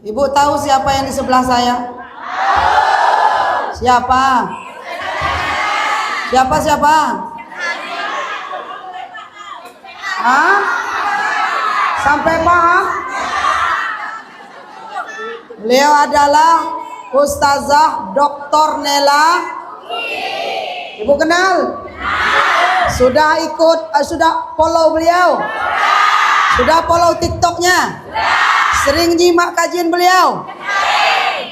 Ibu tahu siapa yang di sebelah saya? Siapa? Siapa? Hah? Sampai paham? Beliau adalah Ustazah Dr. Nela. Ibu kenal? Sudah sudah follow beliau? Sudah follow TikToknya? Sering nyimak kajian beliau?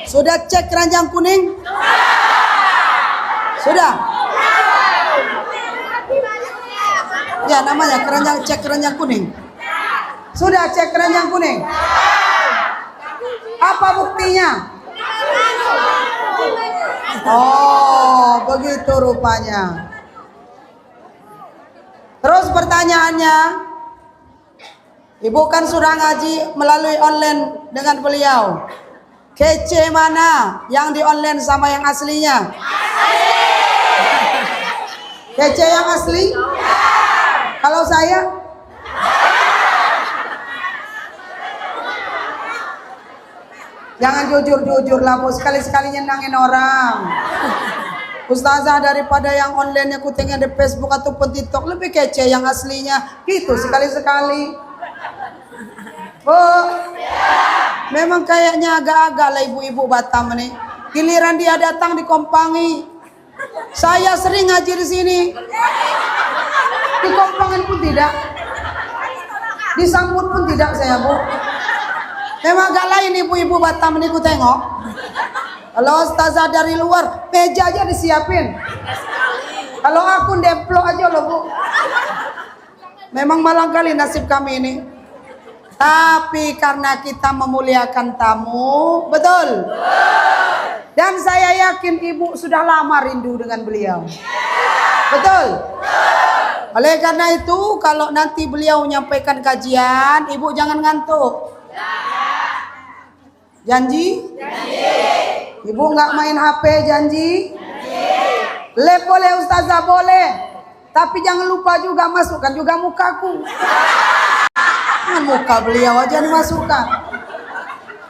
Sudah cek keranjang kuning? Sudah? Ya, namanya cek keranjang kuning. Sudah cek keranjang kuning? Apa buktinya? Oh, begitu rupanya. Terus pertanyaannya, Ibu kan sudah ngaji melalui online dengan beliau. Kece mana yang di online sama yang aslinya? Kece yang asli? Kalau saya? Jangan jujur-jujur lah, Bu. Sekali-sekali nyenangin orang. Ustazah daripada yang online-nya kutingnya di Facebook ataupun TikTok, lebih kece yang aslinya. Gitu sekali-sekali. Oh, memang kayaknya agak-agak lah ibu-ibu Batam nih. Giliran dia datang dikompangi. Saya sering ngaji di sini. Dikompangin pun tidak. Disambut pun tidak saya, Bu. Memang agak lain ibu-ibu Batam ini ku tengok. Kalau ustazah dari luar, meja aja disiapin. Kalau aku demplok aja loh, Bu. Memang malang kali nasib kami ini. Tapi karena kita memuliakan tamu, betul? Dan saya yakin ibu sudah lama rindu dengan beliau. Betul? Oleh karena itu, kalau nanti beliau menyampaikan kajian, ibu jangan ngantuk. Janji? Ibu nggak main HP, janji? Lep boleh ustazah, boleh. Tapi jangan lupa juga masukkan juga mukaku. Muka beliau aja dimasukkan.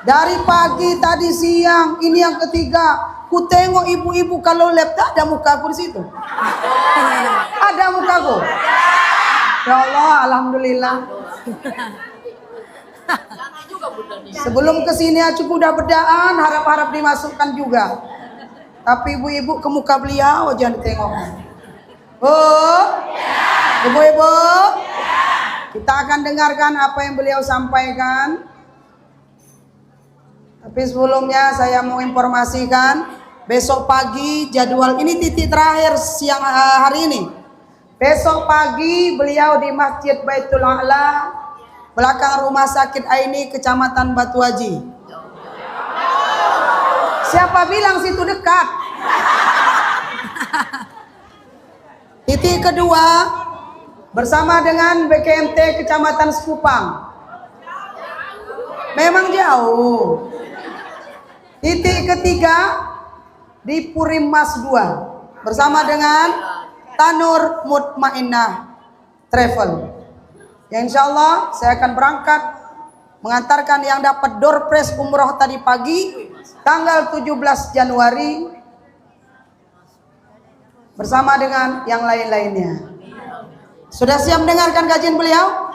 Dari pagi tadi siang, ini yang ketiga. Ku tengok ibu-ibu kalau lab tak ada mukaku di situ. Ada mukaku. Ya Allah, alhamdulillah. Sebelum kesini aku udah bedaan, harap-harap dimasukkan juga. Tapi ibu-ibu ke muka beliau aja ditengok. Oh, ibu-ibu. Kita akan dengarkan apa yang beliau sampaikan. Tapi sebelumnya saya mau informasikan, besok pagi jadwal ini titik terakhir siang hari ini. Besok pagi beliau di Masjid Baitul A'la, belakang Rumah Sakit Aini, Kecamatan Batu Haji. Siapa bilang situ dekat? Titik kedua, bersama dengan BKMT Kecamatan Sekupang. Memang jauh. Titik ketiga di Purim Mas 2 bersama dengan Tanur Mutmainnah Travel. Ya, insya Allah saya akan berangkat mengantarkan yang dapat door prize umroh tadi pagi tanggal 17 Januari bersama dengan yang lain-lainnya. Sudah siap mendengarkan kajian beliau?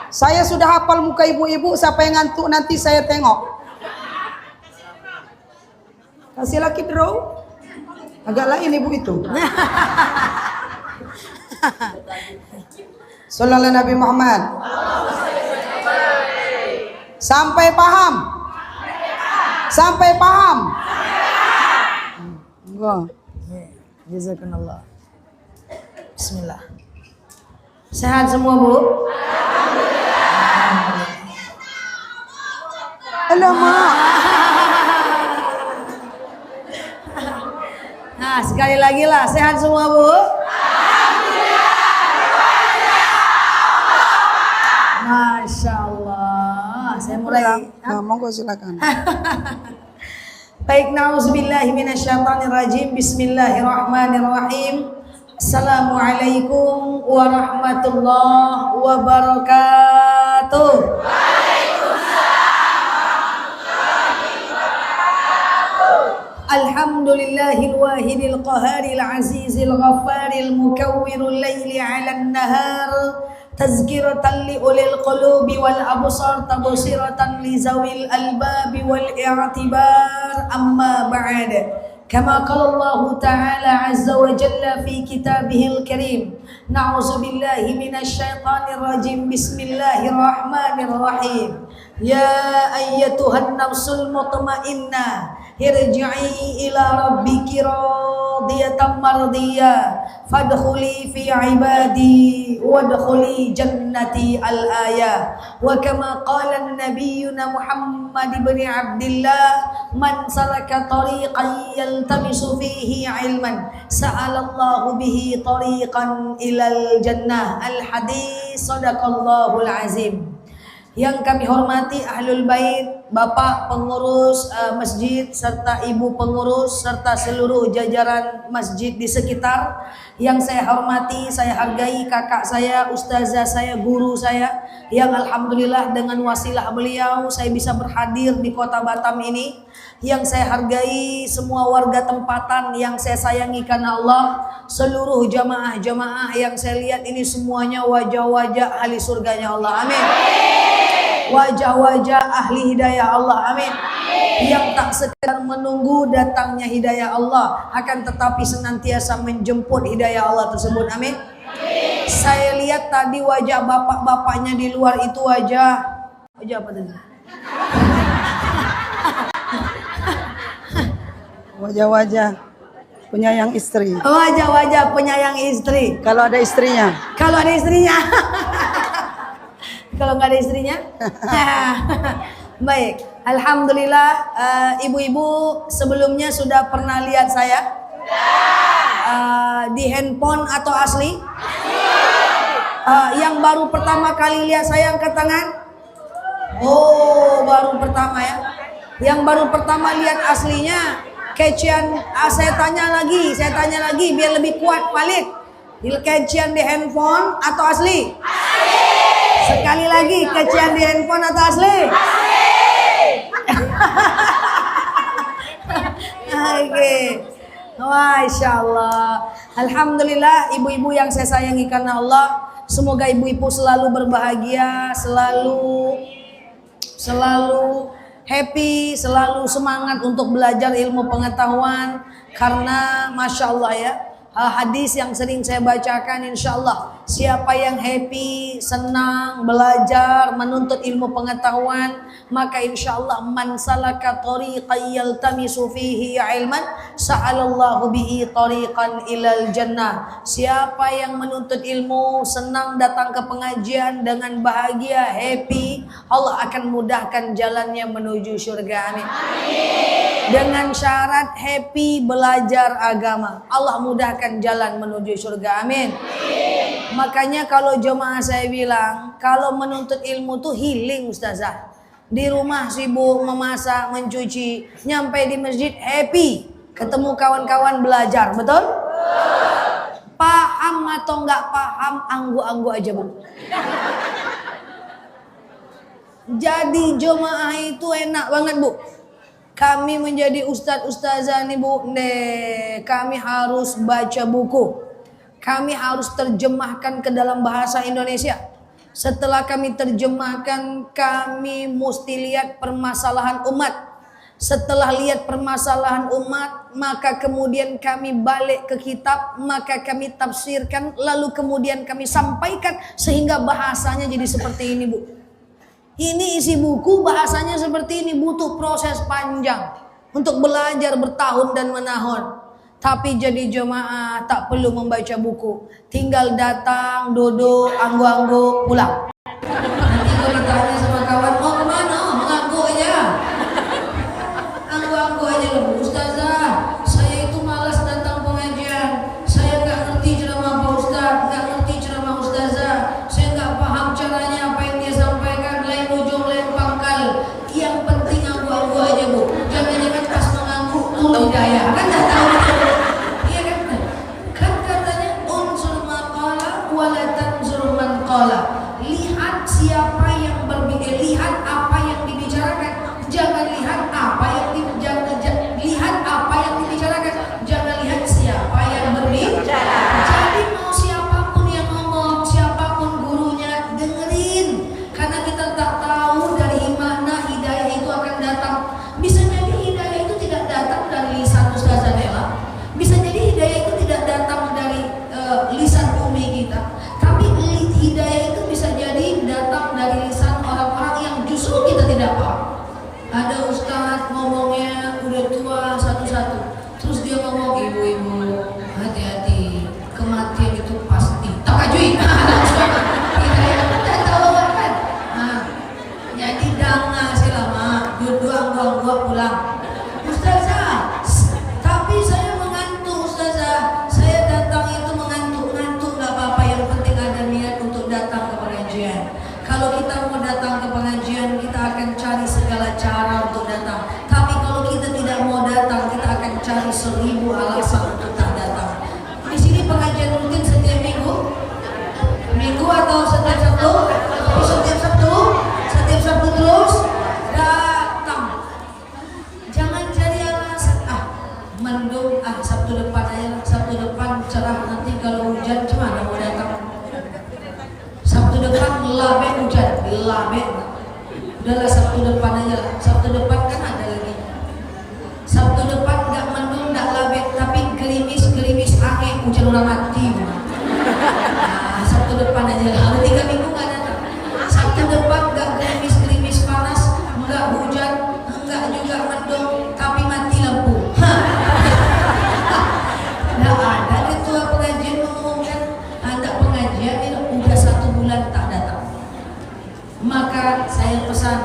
Saya sudah hafal muka ibu-ibu, siapa yang ngantuk nanti saya tengok. Kasih lagi draw. Agak lain ibu itu. Sallallahu Nabi Muhammad. Sampai paham? Sampai paham? Wah. Jazakallah. Bismillah. Sehat semua, Bu? Alamak. Nah, sekali lagi lah, sehat semua, Bu? Masya Allah. Saya mulai. Nah, monggo silakan. Baik, na'udzubillahi minasyaitonirrajim. Bismillahirrahmanirrahim. Assalamualaikum warahmatullahi wabarakatuh. Waalaikumsalam Alhamdulillahil wahidil qaharil azizil ghaffaril mukawwirul laili 'alan nahar tazkiratan li ulil qulubi wal absar tabsiratan li zawil albabi wal i'tibar amma ba'd kama qala Allah ta'ala 'azza wa jalla fi kitabihil karim na'udzu billahi minasy syaithanir rajim bismillahirrahmanirrahim ya ayyatuhan nafsul mutmainnah irji'i ila rabbiki radiyatan mardiyah fadkhuli fi ibadi wadkhuli jannati al-ayah wa kama qala an-nabiyyuna Muhammad ibn Abdullah man salaka tariqan yaltamisu fihi ilman sa'alallahu bihi tariqan ilal jannah al-hadis sadaqallahul azim. Yang kami hormati Ahlul Bait, Bapak pengurus masjid serta Ibu pengurus serta seluruh jajaran masjid di sekitar. Yang saya hormati, saya hargai kakak saya, ustazah saya, guru saya yang alhamdulillah dengan wasilah beliau saya bisa berhadir di kota Batam ini. Yang saya hargai semua warga tempatan yang saya sayangi karena Allah, seluruh jamaah-jamaah yang saya lihat ini semuanya wajah-wajah ahli surganya Allah. Amin. Wajah-wajah ahli hidayah Allah, amin. Yang tak sekedar menunggu datangnya hidayah Allah, akan tetapi senantiasa menjemput hidayah Allah tersebut, amin. Saya lihat tadi wajah bapak-bapaknya di luar itu wajah apa tadi? Wajah-wajah penyayang istri. Wajah-wajah penyayang istri. Kalau ada istrinya. Kalau ada istrinya. Kalau nggak ada istrinya. Baik, alhamdulillah. Ibu-ibu sebelumnya sudah pernah lihat saya di handphone atau asli? Yang baru pertama kali lihat saya angkat tangan. Oh, baru pertama ya. Yang baru pertama lihat aslinya kecian. Saya tanya lagi biar lebih kuat valid. Kecian di handphone atau asli? Sekali lagi, kecian di handphone atau asli? Oke. Masya Allah. Alhamdulillah ibu-ibu yang saya sayangi karena Allah. Semoga ibu-ibu selalu berbahagia, selalu happy, selalu semangat untuk belajar ilmu pengetahuan. Karena Masya Allah ya, hadis yang sering saya bacakan, insya Allah siapa yang happy, senang, belajar, menuntut ilmu pengetahuan, maka insya Allah man salaka tariqan yaltamisu fihi ilman sa'alallahu bihi tariqan ilal jannah. Siapa yang menuntut ilmu, senang datang ke pengajian dengan bahagia, happy, Allah akan mudahkan jalannya menuju surga, amin. Dengan syarat happy belajar agama, Allah mudahkan jalan menuju surga, amin. Makanya kalau jemaah saya bilang, kalau menuntut ilmu tuh healing ustazah. Di rumah sibuk memasak, mencuci, nyampe di masjid happy, ketemu kawan-kawan belajar, betul? Paham atau nggak paham, anggu-anggu aja bu. Jadi jemaah itu enak banget bu. Kami menjadi ustadz-ustazah nih bu, kami harus baca buku. Kami harus terjemahkan ke dalam bahasa Indonesia. Setelah kami terjemahkan, kami mesti lihat permasalahan umat. Setelah lihat permasalahan umat, maka kemudian kami balik ke kitab, maka kami tafsirkan, lalu kemudian kami sampaikan sehingga bahasanya jadi seperti ini bu. Ini isi buku bahasanya seperti ini, butuh proses panjang untuk belajar bertahun dan menahun. Tapi jadi jemaah tak perlu membaca buku, tinggal datang, duduk, anggu-anggu, pulang. Nanti kalau ditanya sama kawan, mau kemana? Oh, mengaku aja. Anggu-anggu aja loh, ustazah. Saya itu malas datang pengajian. Saya nggak ngerti ceramah Pak Ustaz, nggak ngerti ceramah ustazah. Saya nggak paham caranya apa yang dia sampaikan, lain ujung lain pangkal. Yang penting anggu-anggu aja bu. Jangan-jangan pas mengangguk tuh hidayah. Kan nggak tahu itu. Iya kan katanya unsur maqala walatan zurman qala. Lihat siapa yang berbicara, lihat apa yang dibicarakan. Jangan lihat apa yang lihat apa yang dibicarakan. Kalau kita mau datang ke pengajian, kita akan cari segala cara untuk datang. Tapi kalau kita tidak mau datang, kita akan cari 1000 alasan untuk tak datang. Di sini pengajian rutin setiap minggu, atau setiap Sabtu? Setiap Sabtu terus datang. Jangan cari alasan. Mendung. Sabtu depan aja. Sabtu depan cerah, nanti kalau hujan gimana mau datang? Sabtu depan labe hujan, labe. Udahlah Sabtu depan aja. Sabtu depan kan ada lagi. Sabtu depan nggak mendung, nggak labe, tapi gerimis angin, hujan udah mati. Sabtu depan aja. Ada 3 minggu nggak datang. Sabtu depan nggak gerimis panas, nggak hujan, nggak juga mendung, tapi mati lampu. Nggak ada ketua pengajian mengumumkan ada pengajian ini udah 1 bulan tak datang. Maka saya pesan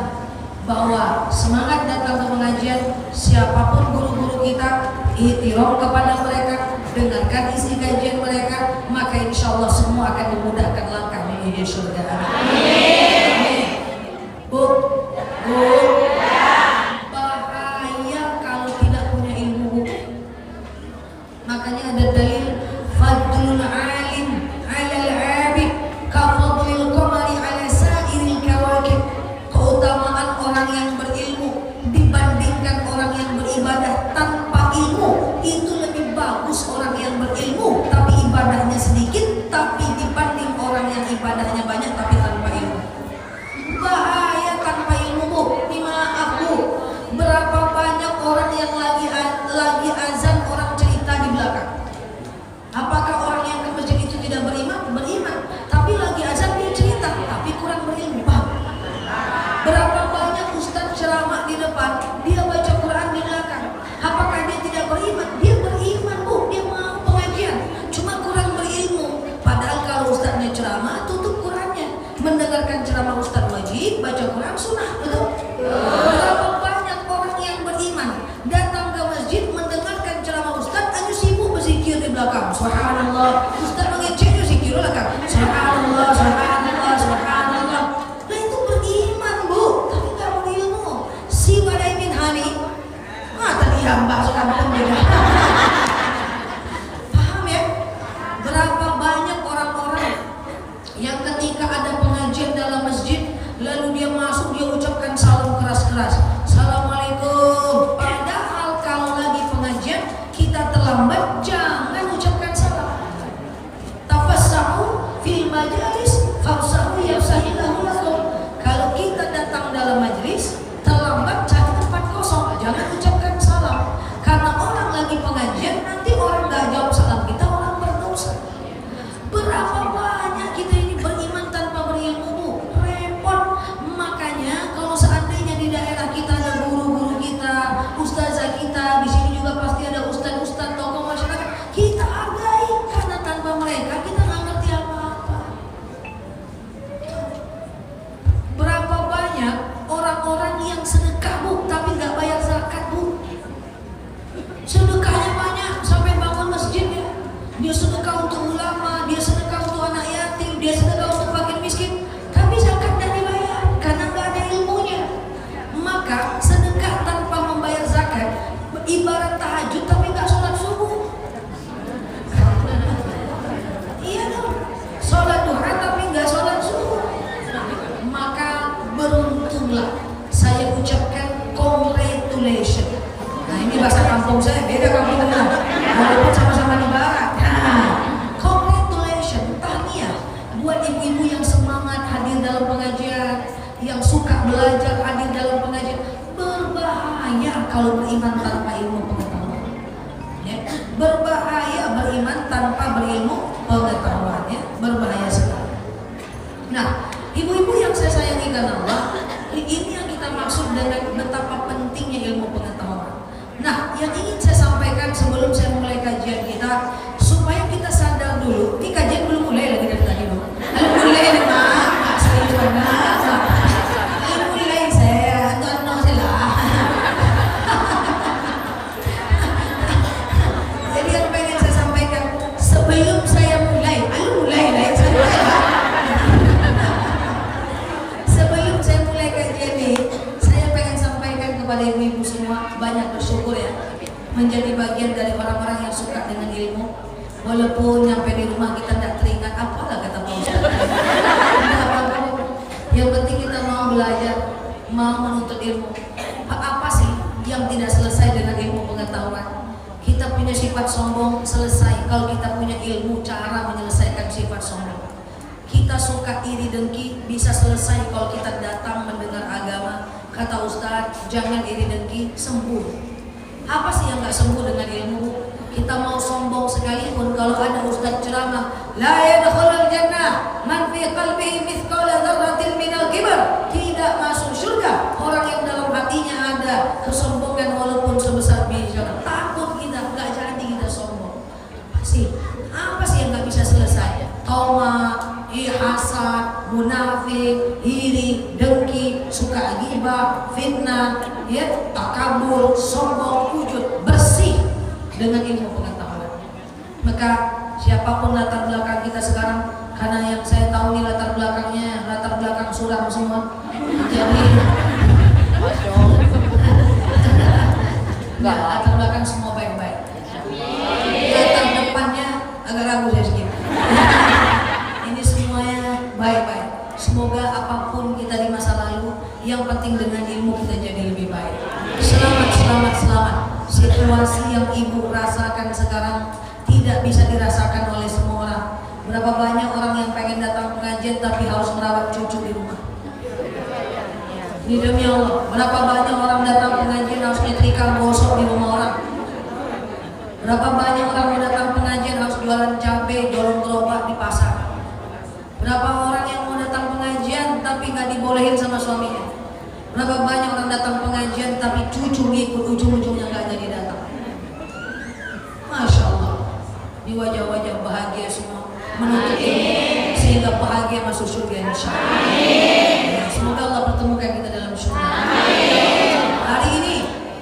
bahwa semangat datang ke pengajian, siapapun guru-guru kita, ihtiram kepada mereka, dengarkan isi kajian mereka, maka insya Allah semua akan dimudahkan langkah menuju surga. Amin. Bu, bahaya kalau tidak punya ilmu. Makanya ada dalil fadlul alim alal abid kafadlil qamari ala sa'iril kawakib. Keutamaan orang yang berilmu dibandingkan orang yang beribadah tanpa ilmu itu lebih bagus orang yang berilmu tapi ibadahnya sedikit, tapi dibanding orang yang ibadahnya banyak tapi tanpa ilmu. Bahaya tanpa ilmu, Bu. Ini maaf, Bu. Berapa banyak orang yang lagi azan orang cerita di belakang. Apakah orang yang ke masjid itu tidak beriman? Beriman. Tapi lagi azan dia cerita, tapi kurang berilmu. Berapa banyak ustaz ceramah di depan, dia baca Quran di belakang. Apakah dia tidak beriman? Dia beriman, Bu. Dia mau pengajian, cuma kurang berilmu. Padahal kalau ustaznya ceramah, tutup Qurannya. Mendengarkan ceramah ustaz wajib, baca Quran sunnah, betul? Berapa banyak orang yang beriman datang ke masjid mendengarkan ceramah ustaz, hanya sibuk berzikir di belakang. Subhanallah, ustaz mengecek zikir belakang. Subhanallah, subhanallah, subhanallah. Nah itu beriman, Bu, tapi nggak berilmu. Si wadai min hani, tadi hamba suka beda. Paham ya? Berapa banyak orang-orang yang ketika ada pengajian dalam masjid, lalu dia masuk, dia ucapkan salam keras-keras, Assalamualaikum. Padahal kalau lagi pengajian kita terlambat, jangan ucapkan salam. Tafassahu fil majalis fafsahu yafsahillahu lakum. Kalau kita datang dalam majlis terlambat, cari tempat kosong, jangan ucapkan salam. Karena orang lagi pengajian, nanti orang gak jawab salam kita, orang berdosa. Berapa banyak kita ini beriman tanpa berilmu, Bu? Repot. Makanya kalau seandainya di daerah kita ada guru-guru kita, ustazah kita, di sini juga pasti ada ustaz-ustaz, tokoh masyarakat, kita hargai, karena tanpa mereka kita nggak ngerti apa-apa. Berapa banyak orang-orang yang sedekah, Bu, tapi nggak bayar zakat, Bu. Sedekahnya banyak sampai bangun masjid ya. Dia sedekah untuk ulama, dia sedekah untuk anak yatim, dia sedekah untuk fakir miskin, tapi zakat tidak dibayar karena nggak ada ilmunya. Maka sedekah tanpa membayar zakat ibarat tahajud tapi nggak sholat subuh. Iya dong, sholat duha tapi nggak sholat subuh. Maka beruntunglah, saya ucapkan congratulations. Nah ini bahasa kampung saya, beda kampung tengah, walaupun sama-sama di barat. Congratulations, tahniah buat ibu-ibu yang semangat hadir dalam pengajian, yang suka belajar hadir dalam pengajian. Berbahaya kalau beriman tanpa ilmu pengetahuan, ya. Berbahaya beriman tanpa berilmu pengetahuan, ya. Berbahaya sekali. Nah, ibu-ibu yang saya sayangi karena Allah, ini yang kita maksud dengan betapa pentingnya ilmu pengetahuan. Nah, yang ingin saya sampaikan sebelum saya mulai kajian kita, supaya kita sadar dulu, ini kajian belum mulai lagi dari tadi, dong. Mulai, Pak, serius banget. Mulai saya, no lah. Jadi yang pengen saya sampaikan sebelum saya mulai lah, saya mulai. kepada ibu-ibu semua banyak bersyukur ya, menjadi bagian dari orang-orang yang suka dengan ilmu. Walaupun nyampe di rumah kita tidak teringat apalah kata Pak Ustaz. Tidak apa-apa. Yang penting kita mau belajar, mau menuntut ilmu. Apa sih yang tidak selesai dengan ilmu pengetahuan? Kita punya sifat sombong selesai kalau kita punya ilmu cara menyelesaikan sifat sombong. Kita suka iri dengki bisa selesai kalau kita datang mendengar agama. Kata Ustadz, jangan iri dengki, sembuh. Apa sih yang nggak sembuh dengan ilmu? Kita mau sombong sekalipun kalau ada Ustadz ceramah, la yadkhulul jannah man fi qalbihi mithqala dzarratin minal kibr, tidak masuk surga orang yang dalam hatinya ada kesombongan walaupun sebesar biji zarat. Takut kita, nggak jadi kita sombong. Apa sih yang nggak bisa selesai? Toma, hasad, munafik, iri, dengki, suka ghibah, fitnah, ya, takabur, sombong, ujub, bersih dengan ilmu pengetahuan. Maka siapapun latar belakang kita sekarang, karena yang saya tahu nih latar belakangnya latar belakang suram semua. Jadi nggak, latar belakang semua baik-baik. Latar depannya agak ragu saya sedikit. Ini semuanya baik-baik. Semoga apapun kita di masa lalu, yang penting dengan ilmu kita jadi lebih baik. Selamat. Situasi yang ibu rasakan sekarang tidak bisa dirasakan oleh semua orang. Berapa banyak orang yang pengen datang pengajian tapi harus merawat cucu di rumah. Ini demi Allah. Berapa banyak orang datang pengajian harus nyetrika gosok di rumah orang. Berapa banyak orang yang datang pengajian harus jualan cabai, dorong gerobak di pasar. Berapa orang yang mau datang pengajian tapi nggak dibolehin sama suaminya. Berapa banyak orang datang pengajian tapi cucu ngikut, ujung-ujungnya nggak jadi datang. Masya Allah, di wajah-wajah bahagia semua menuntut ilmu sehingga bahagia masuk surga insya Allah. Ya, semoga Allah pertemukan kita dalam surga. Hari ini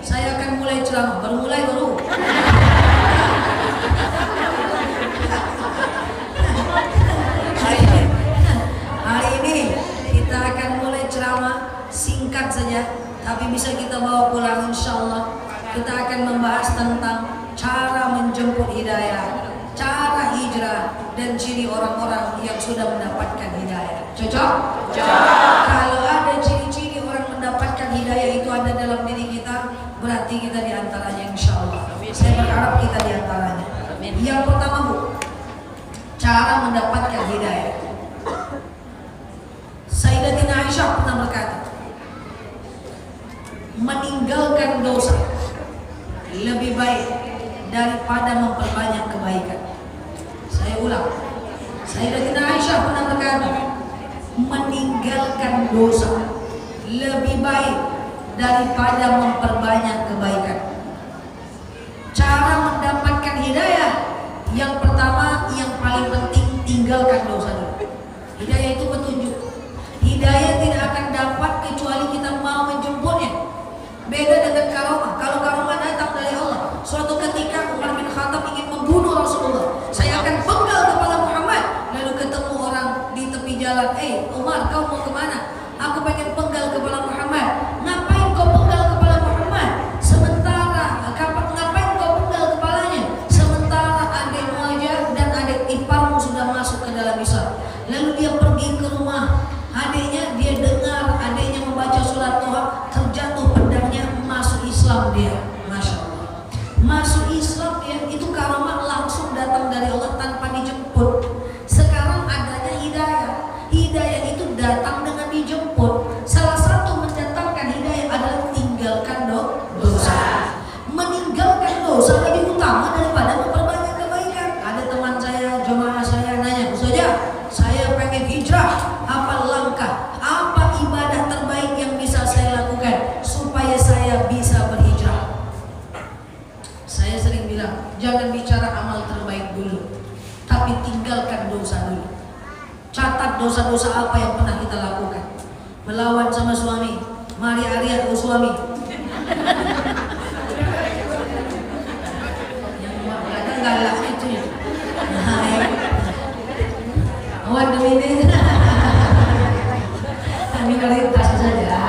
saya akan mulai ceramah, baru. Hari ini kita akan mulai ceramah singkat saja, tapi bisa kita bawa pulang insya Allah. Kita akan membahas tentang cara menjemput hidayah, cara hijrah, dan ciri orang-orang yang sudah mendapatkan hidayah. Cocok? Kalau ada ciri-ciri orang mendapatkan hidayah itu ada dalam diri kita, berarti kita diantaranya insya Allah. Saya berharap kita diantaranya. Yang pertama Bu, cara mendapatkan hidayah. Sayyidatina Aisyah pernah berkata, meninggalkan dosa lebih baik daripada memperbanyak kebaikan. Saya ulang, Sayyidatina Aisyah pernah berkata, meninggalkan dosa lebih baik daripada memperbanyak kebaikan. Cara mendapatkan hidayah, yang pertama, yang paling penting, tinggalkan dosa dulu. Hidayah itu petunjuk. Hidayah tidak akan dapat kecuali kita mau menjemputnya. Beda dengan karomah. Kalau karomah datang dari Allah. Suatu ketika Umar bin Khattab ingin membunuh Rasulullah. Saya akan penggal kepala Muhammad. Lalu ketemu orang di tepi jalan. Umar, kau mau kemana? Aku pengen penggal kepala Muhammad. Ngapain kau penggal kepala Muhammad? Ngapain kau penggal kepalanya? Sementara adikmu aja dan adik iparmu sudah masuk ke dalam Islam. Lalu dia pergi ke rumah adiknya, dia dengar adiknya membaca surat Toha, terjatuh pedangnya, masuk Islam dia. Masya Allah, masuk Islam dia. Itu karomah langsung datang dari Allah tanpa dijemput. Sekarang adanya hidayah. Hidayah itu datang dengan dijemput. Salah satu mendatangkan hidayah adalah tinggalkan dosa. Meninggalkan dosa lebih utama daripada memperbanyak kebaikan. Ada teman saya, jemaah saya nanya, Ustazah, saya pengen hijrah. Apa langkah, apa ibadah terbaik yang bisa saya lakukan supaya saya bisa berhijrah? Saya sering bilang, jangan bicara amal terbaik dulu, tapi tinggalkan dosa dulu. Catat dosa-dosa apa yang pernah kita lakukan. Melawan sama suami, mari Arya ke suami. Yang kadang galaknya itu ya. Awan demi ini. Kami minoritas saja.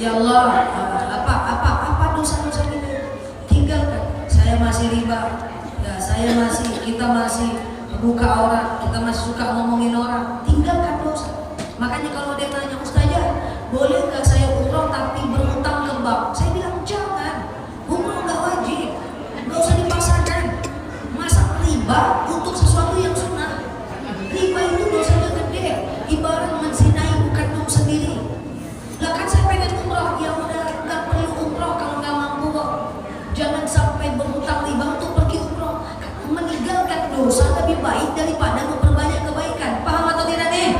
Ya Allah, apa dosa-dosa kita? Tinggalkan. Saya masih riba, ya kita masih buka aurat, kita masih suka ngomongin orang. Tinggalkan dosa. Makanya kalau dia tanya, Ustazah, boleh nggak saya umroh tapi berhutang ke bank? Saya bilang jangan. Umroh nggak wajib, nggak usah dipaksakan. Masa riba untuk sesuatu yang sunnah? Riba itu dosanya gede, ibarat menzinai bukan dong sendiri. Lah kan saya pengen umroh, ya udah nggak perlu umroh kalau nggak mampu kok. Jangan sampai berhutang riba untuk pergi umroh. Meninggalkan dosa lebih baik daripada memperbanyak kebaikan. Paham atau tidak nih?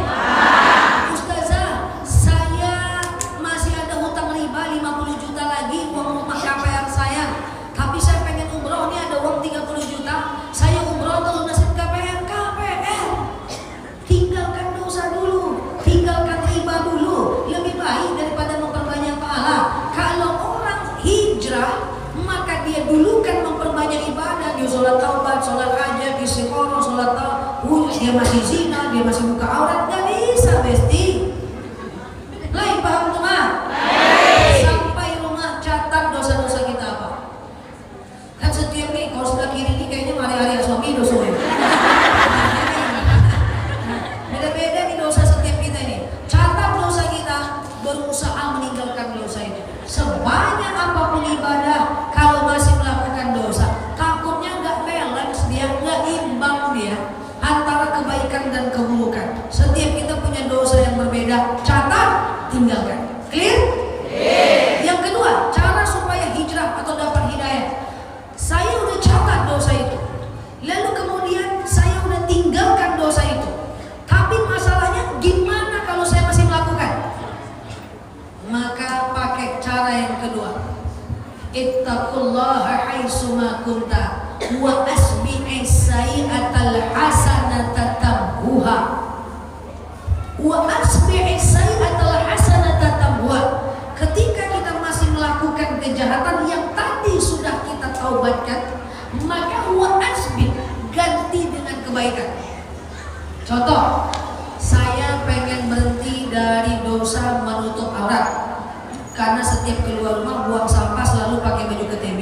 Ustazah, saya masih ada hutang riba 50 juta lagi uang rumah KPR saya. Tapi saya pengen umroh, nih ada uang 30 juta. Saya umroh atau lunasin KPR? Tinggalkan dosa dulu, tinggalkan riba dulu. Lebih baik daripada memperbanyak pahala. Kalau orang hijrah, maka dia dulu kan memperbanyak ibadah. Dia sholat taubat, sholat hajat, istiqoroh, sholat taubat. Dia masih zina, dia masih buka aurat. Gak bisa, besti. Lain paham tuh mah? Sampai rumah catat dosa-dosa kita apa? Kan setiap nih, kalau sebelah kiri ini kayaknya hari-hari suami dosa. Beda-beda nih dosa setiap kita ini. Catat dosa kita, berusaha meninggalkan dosa itu. Sebanyak apapun ibadah, kalau masih melakukan dosa, takutnya nggak balance dia, nggak imbang dia antara kebaikan dan keburukan. Setiap kita punya dosa yang berbeda, catat, tinggalkan. Clear? Yang kedua, cara supaya hijrah atau dapat hidayah. Saya udah catat dosa itu, lalu kemudian saya udah tinggalkan dosa itu. Tapi masalahnya gimana kalau saya masih melakukan? Maka pakai cara yang kedua. Ittaqullaha haitsuma kunta wa asbi'i sayyi'atal hasanata tamhuha. Wa asbi'i sayyi'atal hasanata tamhuha. Ketika kita masih melakukan kejahatan yang tadi sudah kita taubatkan, maka wa asbi' ganti dengan kebaikan. Contoh, saya pengen berhenti dari dosa menutup aurat. Karena setiap keluar rumah buang sampah selalu pakai baju KTB.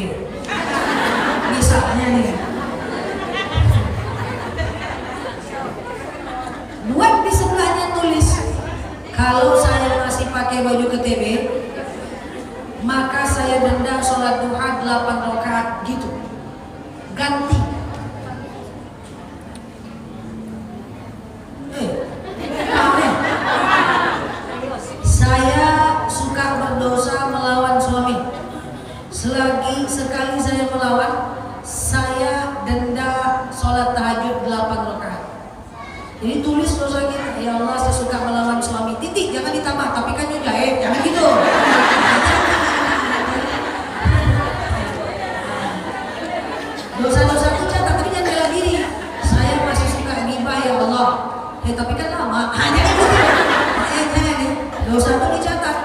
Misalnya nih, buat di sebelahnya tulis, kalau saya masih pakai baju KTB, maka saya denda sholat duha 8 rakaat gitu. Ganti. Saya suka berdosa melawan suami. Selagi sekali saya melawan, saya denda sholat tahajud 8 rakaat. Jadi tulis dosa kita, ya Allah saya suka melawan suami. Titik, jangan ditambah, tapi kan jahit, jangan gitu. Dosa-dosa itu catat, tapi jangan bela diri. Saya masih suka ghibah ya Allah. Tapi kan lama. Hanya gitu. Dosa itu dicatat.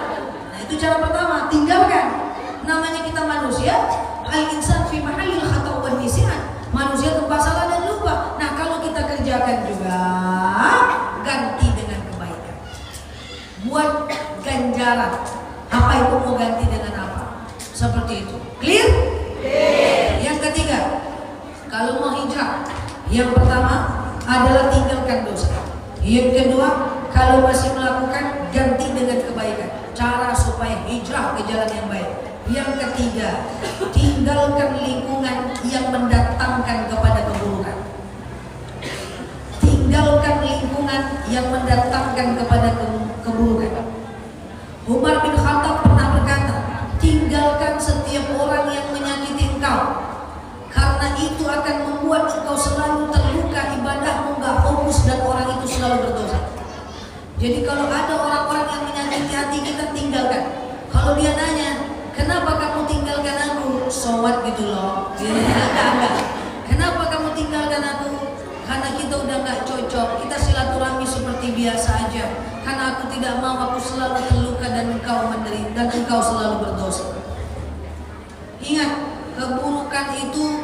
Nah itu cara pertama, tinggalkan. Namanya kita manusia, al-insan fi mahallil khata' wan nisyan. Manusia tempat salah dan lupa. Nah kalau kita kerjakan juga, ganti dengan kebaikan. Buat ganjaran. Apa itu mau ganti dengan apa? Seperti itu. Clear? Yang ketiga, kalau mau hijrah, yang pertama adalah tinggalkan dosa. Yang kedua, kalau masih melakukan, ganti dengan kebaikan. Cara supaya hijrah ke jalan yang baik. Yang ketiga, tinggalkan lingkungan yang mendatangkan kepada keburukan. Tinggalkan lingkungan yang mendatangkan kepada keburukan. Umar bin Khattab pernah berkata, tinggalkan setiap orang yang menyakiti engkau, karena itu akan membuat engkau selalu terluka, ibadahmu gak fokus dan orang itu selalu berdosa. Jadi kalau ada orang-orang yang menyakiti hati kita, tinggalkan. Kalau dia nanya, kenapa kamu tinggalkan aku? Sowat gitu loh. Enggak. Kenapa kamu tinggalkan aku? Karena kita udah gak cocok. Kita silaturahmi seperti biasa aja. Karena aku tidak mau aku selalu terluka dan engkau menderita dan engkau selalu berdosa. Ingat, keburukan itu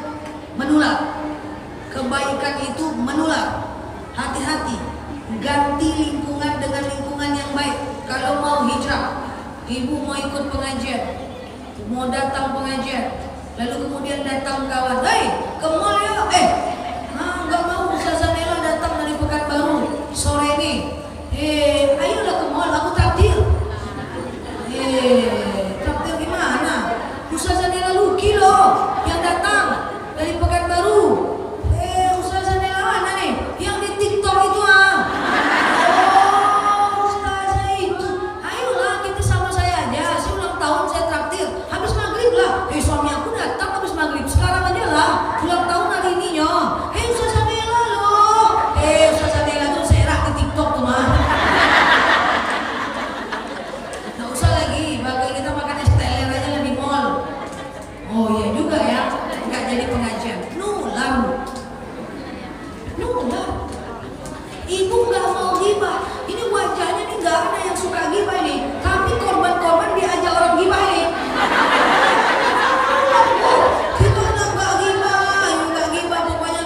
menular, kebaikan itu menular. Hati-hati. Ganti lingkungan dengan lingkungan yang baik. Kalau mau hijrah, ibu mau ikut pengajian, mau datang pengajian, lalu kemudian datang kawan, ke mall ya, nggak mau Ustazah Nela datang dari Pekanbaru sore ini, ayolah ke mall, aku traktir. Traktir gimana? Ustazah Nela Luki loh yang datang dari Pekanbaru. Ustazah Nela mana nih? Yang di TikTok itu Ustazah itu. Ayolah kita sama saya aja. Saya ulang tahun saya traktir. Habis maghrib lah. Suami aku datang habis maghrib. Sekarang aja lah. Ulang tahun hari ininya. Ustazah Nela loh. Ustazah Nela tuh serak di TikTok tuh mah. Nggak usah lagi. Bakal kita makan es teler aja lah di mall. Oh iya juga ya. Nggak jadi pengajian. Nular. Ibu nggak mau gibah. Ini wajahnya nih nggak ada yang suka gibah ini. Tapi korban-korban diajak orang gibah ini. Kita nggak gibah, pokoknya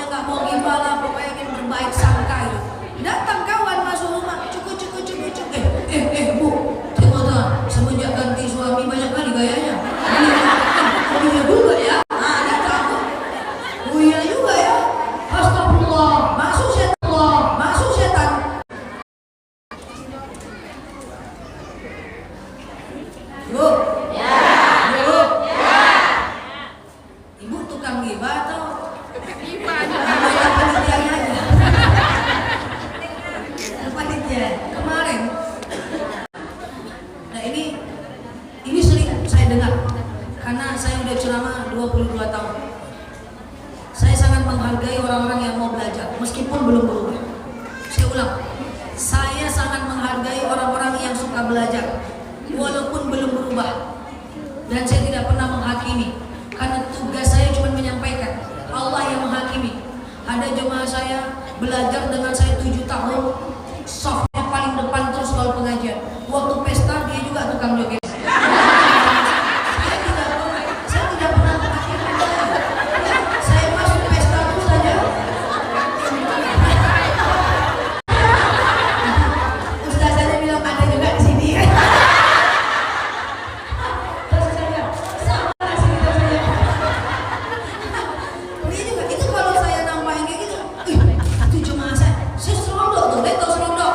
nggak mau gibah lah. Pokoknya ingin berbaik sangka itu. Datang kawan masuk rumah, cukup. Bu, tengok tuh, semenjak ganti suami banyak kali gayanya. Oh iya juga ya. Oh iya juga ya. Astagfirullah, masuk setan. Yuk. Ibu tukang gibah atau? Panitia kemarin. Nah ini sering saya dengar karena saya udah ceramah 22 tahun. Saya sangat menghargai orang-orang yang mau belajar meskipun belum berubah. Saya ulang, saya sangat menghargai orang-orang yang suka belajar walaupun belum berubah. Dan saya tidak pernah menghakimi karena tugas saya cuma menyampaikan. Allah yang menghakimi. Ada jemaah saya belajar dengan saya 7 tahun, softnya paling depan terus kalau pengajian. Waktu pesta dia juga tukang joget. Saya tidak pernah menghakimi. Saya masuk pesta terus saja. Ustazahnya bilang ada juga di sini. Terus saya sama sini saya. Dia juga itu kalau saya nampain kayak gitu. Itu jemaah saya serondok tuh, dia tahu serondok.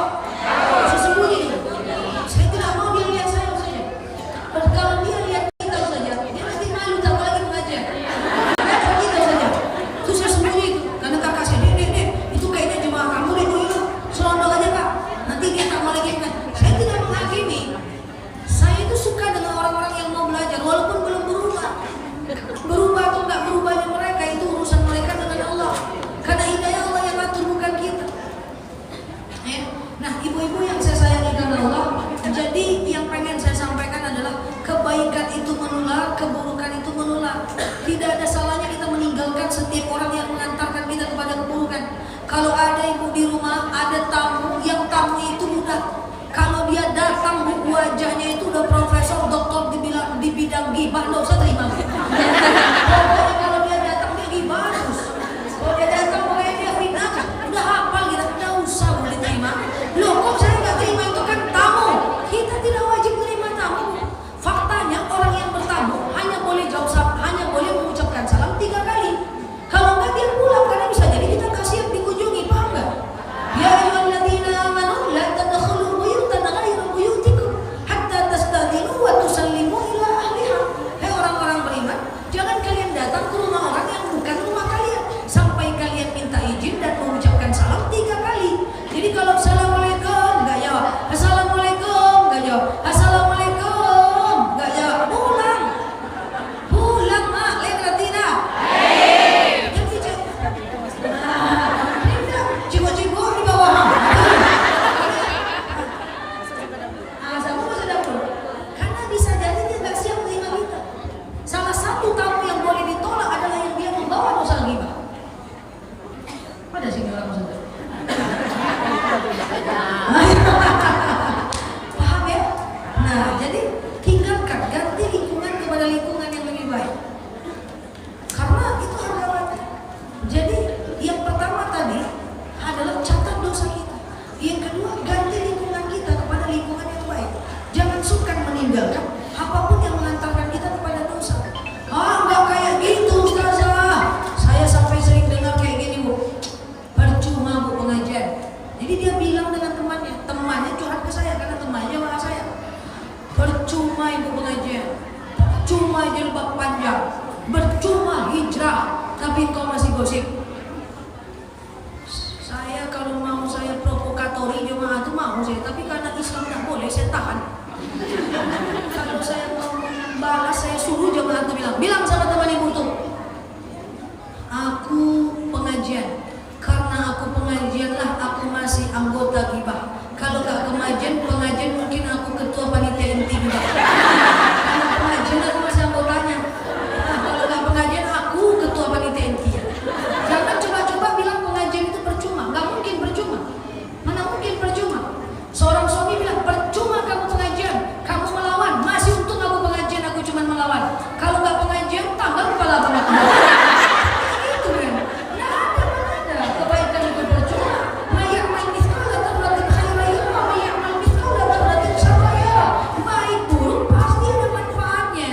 Sesembunyi. Saya tidak mau dia lihat saya saja. Kalau dia lihat kita saja, dia nanti malu tak lagi mengajar. Kita saja. Terus saya sembunyi itu, karena kakak saya, Dek, itu kayaknya jemaah kamu deh dulu. Serondok aja kak. Nanti dia tak mau lagi mengajar. Saya tidak menghakimi. Saya itu suka dengan orang-orang yang mau belajar, walaupun belum berubah. Berubah atau nggak berubahnya mereka itu urusan mereka dengan Allah. Karena hidayah Allah yang atur bukan kita. Nah, ibu-ibu yang saya sayangi karena Allah, jadi yang pengen saya sampaikan adalah kebaikan itu menular, keburukan itu menular. Tidak ada salahnya kita meninggalkan setiap orang yang mengantarkan kita kepada keburukan. Kalau ada ibu di rumah, ada tamu, yang tamu itu mudah. Kalau dia datang wajahnya itu udah profesor, doktor di bidang gibah, nggak usah terima. Pokoknya kalau dia datang dia gibah terus. Kalau dia datang pokoknya dia fitnah, udah hafal kita, nggak usah boleh terima. Loh kok saya nggak terima, itu kan tamu. Kita tidak wajib terima tamu. Faktanya orang yang bertamu hanya boleh jawab salam, hanya boleh mengucapkan salam 3 kali. Kalau nggak dia pulang, karena bisa jadi kita kasihan dikunjungi, paham nggak? Ya ayyuhalladzina amanu la tadkhulu buyutan ghayra buyutikum hatta tastadhinu wa tusallimu ila ahliha. Hai orang-orang beriman, jangan kalian datang sungkan meninggalkan apapun yang mengantarkan kita kepada dosa. Enggak kayak gitu Ustazah. Saya sampai sering dengar kayak gini Bu. Percuma Bu pengajian. Jadi dia bilang dengan temannya curhat ke saya karena temannya malah saya. Percuma Ibu pengajian, percuma jilbab panjang, percuma hijrah, tapi kau masih gosip. Saya kalau mau saya provokatori jemaah itu mau saya, tapi karena Islam tidak boleh saya tahan. Kalau saya mau balas saya suruh jemaah itu bilang sama teman ibu tuh, aku pengajian, karena aku pengajian lah aku masih anggota Gibah. Kalau gak pengajian mungkin aku ketua panitia inti juga. Kalau pengajian aku masih anggotanya. Nah, kalau gak pengajian aku ketua panitia inti ya. Jangan coba-coba bilang pengajian itu percuma. Gak mungkin percuma. Mana mungkin percuma. Seorang suami bilang percuma kamu pengajian, kamu melawan. Masih untung aku pengajian, aku cuma melawan. Kalau gak pengajian tanggal kepala banget. Itu kan. Nah ada kebaikan itu percuma. Baik buruk pasti ada manfaatnya.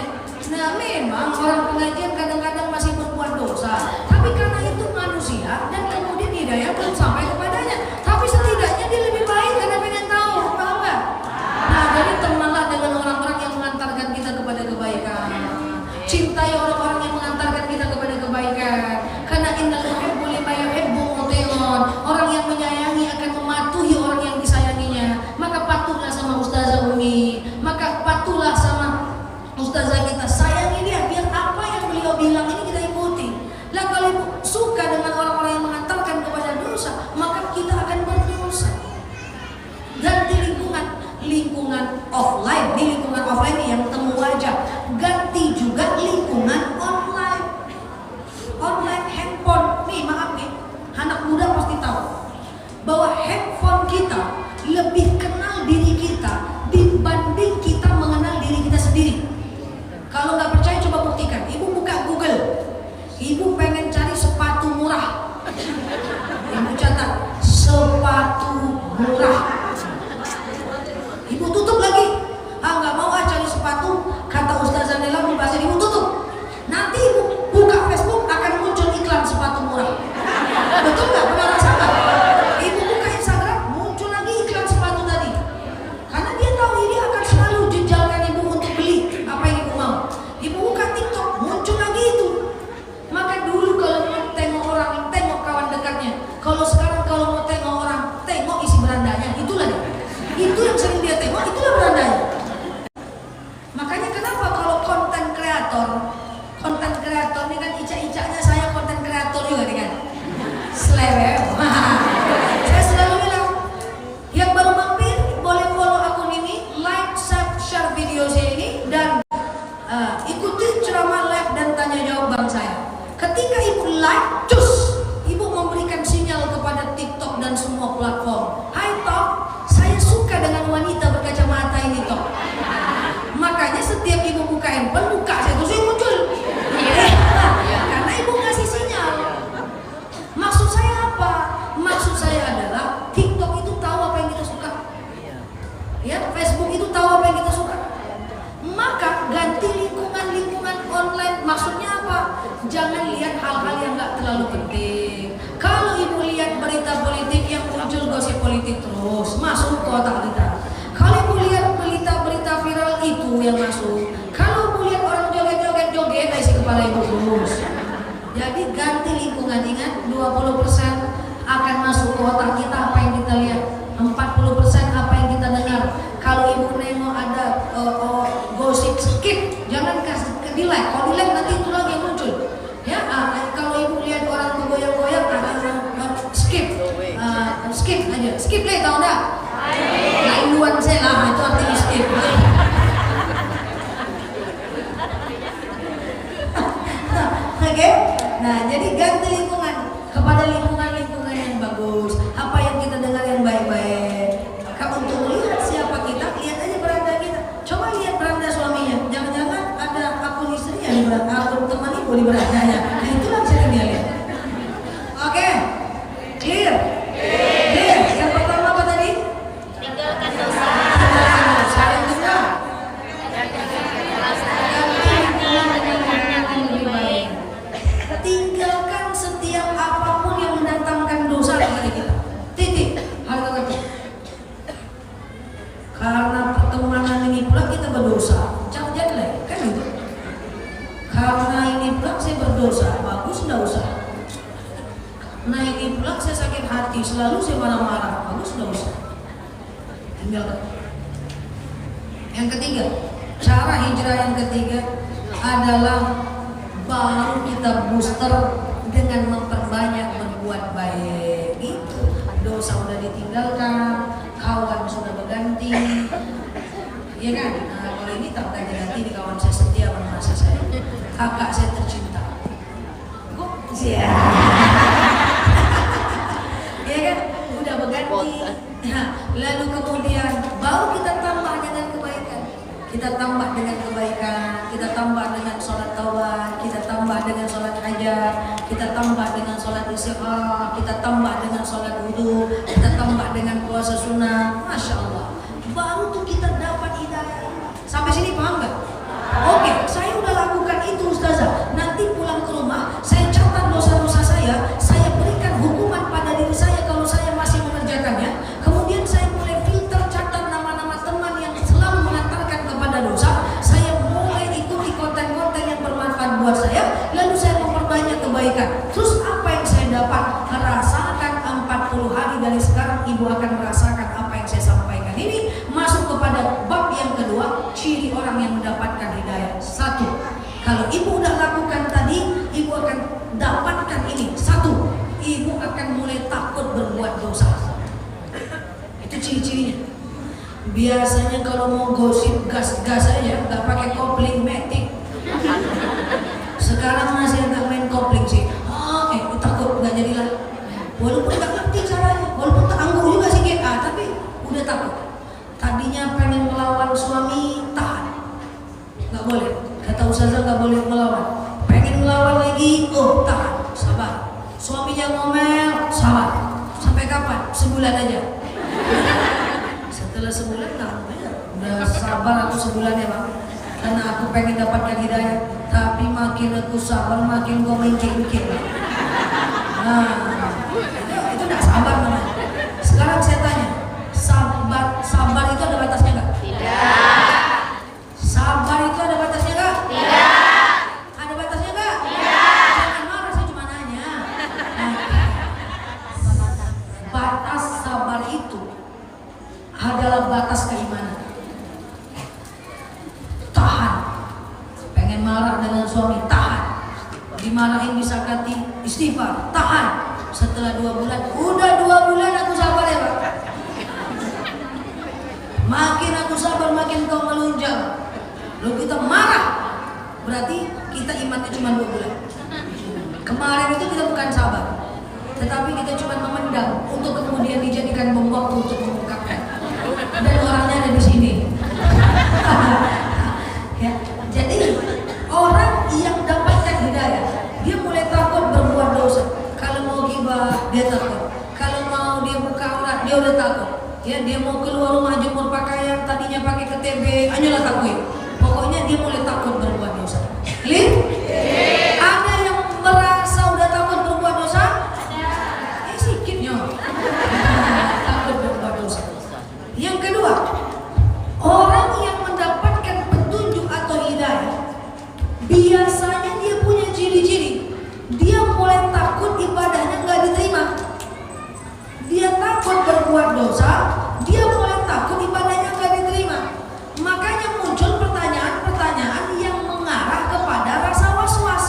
Nah memang orang pengajian kadang-kadang masih berbuat dosa, tapi karena itu manusia dan kemudian hidayah belum sampai kepadanya. Tapi setidaknya dia lebih baik karena pengen tahu, paham nggak? Nah jadi temanlah dengan orang-orang yang mengantarkan kita kepada kebaikan. Cintai orang-orang yang mengantarkan kita kepada kebaikan. Karena innal muhibbu liman yuhibbu muti'un. Orang yang menyayangi akan mematuhi orang yang disayanginya. Maka patuhlah sama Ustazah Umi, maka patuhlah sama Ustazah kita, sayangi dia biar apa yang beliau bilang ini kita ikuti. Lah kalau ibu suka dengan orang-orang yang mengantarkan kepada dosa, maka kita akan berdosa. Ganti lingkungan offline, di lingkungan offline ini yang temu wajah. Ganti juga lingkungan online handphone. Nih maaf nih, anak muda pasti tahu bahwa handphone kita lebih kenal diri kita dibanding kita mengenal diri kita sendiri. Kalau nggak percaya coba buktikan. Ibu buka Google, ibu pengen cari sepatu murah, ibu catat sepatu murah, ibu tutup lagi. Nggak mau cari sepatu, kata Ustazah Nela bahasa ibu tutup. Nanti ibu buka Facebook akan muncul iklan sepatu murah. Betul nggak? Pernah rasakan? Ibu buka Instagram muncul lagi iklan sepatu tadi. Karena dia tahu ini akan selalu jejalkan ibu untuk beli apa yang ibu mau. Ibu buka TikTok muncul lagi itu. Maka dulu kalau mau tengok orang, tengok kawan dekatnya. Kalau sekarang kalau mau tengok orang, tengok isi berandanya. Itulah dia. Itu yang sering dia tengok, itulah berandanya. Makanya kenapa kalau konten kreator ini kan icak-icaknya saya konten kreator juga nih kan. Seleweh. Saya selalu bilang, yang baru mampir boleh follow akun ini, like, share video saya ini, dan ikuti ceramah live dan tanya jawab bang saya. Ketika ibu like, cus, ibu memberikan sinyal kepada TikTok dan semua platform. Hai Tok, saya suka dengan wanita berkacamata ini Tok. Makanya setiap ibu buka handphone, buka saya terus muncul. Karena ibu ngasih sinyal. Maksud saya apa? Maksud saya adalah TikTok itu tahu apa yang kita suka. Ya, Facebook itu tahu apa yang kita suka. Maka ganti lingkungan online. Maksudnya apa? Jangan lihat hal-hal yang nggak terlalu penting. Kalau ibu lihat berita politik yang muncul gosip politik terus masuk ke otak kita. Kalau ibu lihat berita viral itu yang masuk. Kalau ibu lihat orang joget isi kepala ibu terus. Jadi ganti lingkungan. Ingat 20% akan masuk ke otak kita apa yang kita lihat. 40% apa yang kita dengar. Kalau ibu nengok ada gosip, skip, jangan kasih di like. Kalau di like nanti itu lagi yang muncul. Ya, kalau ibu lihat orang bergoyang-goyang, skip aja. Skip lah, tahu enggak? Lailuan saya lah, itu artinya skip. Oke? Nah, jadi ganti lingkungan kepada lingkungan yang bagus. Apa yang kita dengar yang baik-baik. Kalau untuk melihat siapa kita, lihat aja beranda kita. Coba lihat beranda suaminya. Jangan-jangan ada akun istrinya di beranda, akun teman ibu di berandanya. Nah, itulah sering dia lihat. Oke? Clear? Clear. Yang pertama apa tadi? Tinggalkan dosa. Yang kedua? berdosa, jangan lah, kan gitu. Karena ini pula saya berdosa, bagus nggak usah. Nah ini pula saya sakit hati, selalu saya marah-marah, bagus nggak usah. Tinggalkan. Yang ketiga, cara hijrah yang ketiga adalah baru kita booster dengan memperbanyak berbuat baik. Itu dosa udah ditinggalkan, kawan sudah berganti, ya kan? Nah kalau ini tak ganti-ganti di kawan saya setia masa saya, kakak saya tercinta. Kok? Ya. Ya kan? Udah berganti. Nah, lalu kemudian baru kita tambah dengan kebaikan. Kita tambah dengan kebaikan, kita tambah dengan sholat taubat, kita tambah dengan sholat hajat, kita tambah dengan sholat istigharah, kita tambah dengan sholat wudu, kita tambah dengan puasa sunnah. Masya Allah, baru tuh kita dapat hidayah. Sampai sini paham nggak? Oke, saya udah lakukan itu Ustazah. Nanti pulang ke rumah, saya catat dosa-dosa saya berikan hukuman pada diri saya kalau saya masih mengerjakannya. Kemudian saya mulai filter, catat nama-nama teman yang selalu mengantarkan kepada dosa. Saya mulai ikuti konten-konten yang bermanfaat buat saya. Lalu saya memperbanyak kebaikan. Terus apa yang saya dapat? Merasakan 40 hari dari sekarang ibu akan merasakan apa yang saya sampaikan ini. Masuk kepada bab yang kedua, ciri orang yang mendapatkan hidayah. Satu, kalau ibu udah lakukan tadi, ibu akan dapatkan ini. Satu, ibu akan mulai takut berbuat dosa. Itu ciri-cirinya. Biasanya kalau mau gosip gas-gas aja, nggak pakai kopling matic. Sekarang masih agak main kopling sih. Takut nggak jadilah. Walaupun nggak ngerti caranya, walaupun terangguh juga sih tapi udah takut. Tadinya pengen melawan suami, tahan. Nggak boleh. Kata Ustazah nggak boleh melawan. Pengen melawan lagi, tahan, sabar. Suaminya ngomel, sabar. Sampai kapan? Sebulan aja. Setelah sebulan udah sabar aku sebulan ya bang. Karena aku pengen dapatkan hidayah. Tapi makin aku sabar, makin kau mengkik-kik. Nah, itu nggak sabar namanya. Sekarang saya tanya, sabar itu ada batasnya nggak? Tidak. Sabar itu ada batasnya nggak? Tidak. Ada batasnya nggak? Tidak. Jangan marah, saya cuma nanya. Batas sabar itu adalah batas keimanan. Tahan. Pengen marah dengan suami, tahan. Dimarahin disakati, istighfar, tahan. Setelah 2 bulan, udah 2 bulan aku sabar ya Pak. Makin aku sabar, makin kau melunjak. Lalu kita marah, berarti kita imannya cuma 2 bulan. Kemarin itu kita bukan sabar, tetapi kita cuma memendam untuk kemudian dijadikan bom waktu untuk mengungkapkan. Dan orangnya ada di sini. Ya, jadi orang yang dapatkan hidayah, dia mulai takut berbuat dosa. Kalau mau ghibah, dia takut. Kalau mau dia buka aurat, dia udah takut. Ya, dia mau keluar rumah jemur pakaian, tadinya pakai KTP, hanyalah takut. Pokoknya dia mulai takut berbuat dosa. Clear? Ada yang merasa udah takut berbuat dosa? Ada. Sikitnya. Takut berbuat dosa. Yang kedua, orang yang mendapatkan petunjuk atau hidayah, biasanya dia punya ciri-ciri. Dia mulai takut ibadahnya nggak diterima. Dia takut berbuat dosa, dia mulai takut ibadahnya nggak diterima. Makanya muncul pertanyaan-pertanyaan yang mengarah kepada rasa was-was.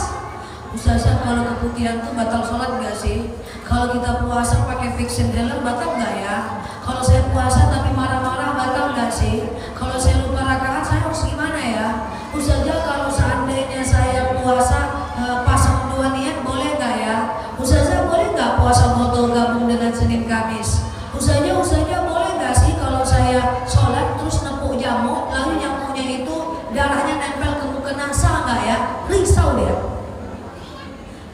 Ustazah, kalau keputihan tuh batal sholat nggak sih? Kalau kita puasa pakai fiction helm batal nggak ya? Kalau saya puasa tapi marah-marah batal nggak sih? Kalau saya lupa rakaat saya harus gimana ya? Ustazah, kalau seandainya saya puasa pasang 2 niat boleh nggak ya? Ustazah, boleh nggak puasa foto gabung dengan Senin Kamis? Ustazah boleh nggak sih kalau saya sholat terus nepuk jamu, lalu jamunya itu darahnya nempel ke mukena, sah nggak ya? Risau dia.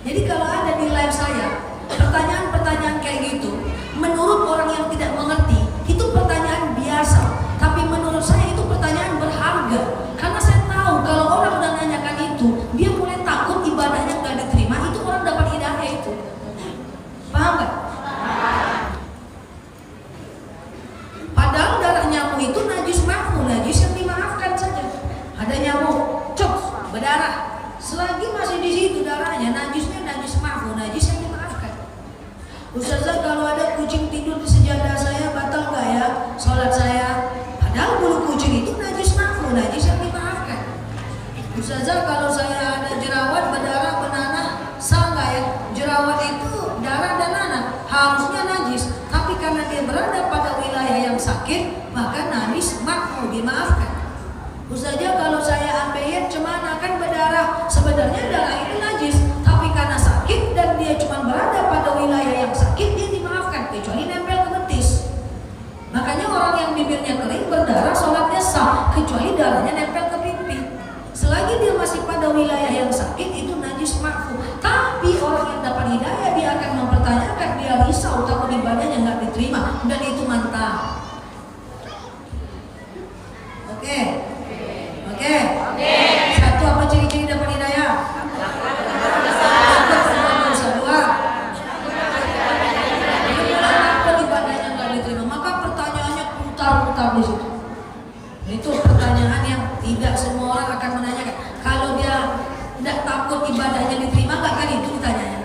Jadi kalau ada di live saya pertanyaan-pertanyaan kayak gitu, menurut orang yang tidak mengerti itu pertanyaan biasa, tapi menurut saya itu pertanyaan berharga. Karena saya tahu kalau orang udah nanyakan itu, dia mulai takut ibadahnya nggak diterima, itu orang dapat hidayah itu. Paham nggak? Padahal darah nyamuk itu najis makhluk, najis yang dimaafkan saja. ada nyamuk, cuk, berdarah. Selagi masih di situ darahnya, najisnya najis maafu, najis yang dimaafkan. Ustazah, kalau ada kucing tidur di sejadah saya batal nggak ya sholat saya? Padahal bulu kucing itu najis maafu, najis yang dimaafkan. Ustazah, kalau saya ada jerawat berdarah benanah, sah nggak ya? Jerawat itu darah dan nanah, harusnya najis, tapi karena dia berada pada wilayah yang sakit, maka najis maafu, dimaafkan. Ustazah, kalau saya ambeien cemana kan berdarah, sebenarnya darah itu najis, tapi karena sakit dan dia cuma berada pada wilayah yang sakit, dia dimaafkan kecuali nempel ke betis. Makanya orang yang bibirnya kering berdarah sholatnya sah, kecuali darahnya nempel ke pipi. Selagi dia masih pada wilayah yang sakit, itu najis maafu. Tapi orang yang dapat hidayah, dia akan mempertanyakan, dia risau takut ibadahnya nggak diterima, dan itu mantap. Oke. Satu, apa ciri-ciri dapat hidayah? Dua, apa ibadahnya nggak diterima? Maka pertanyaannya putar-putar di situ. Itu pertanyaan yang tidak semua orang akan menanyakan. Kalau dia tidak takut ibadahnya diterima, nggak kan itu ditanyanya.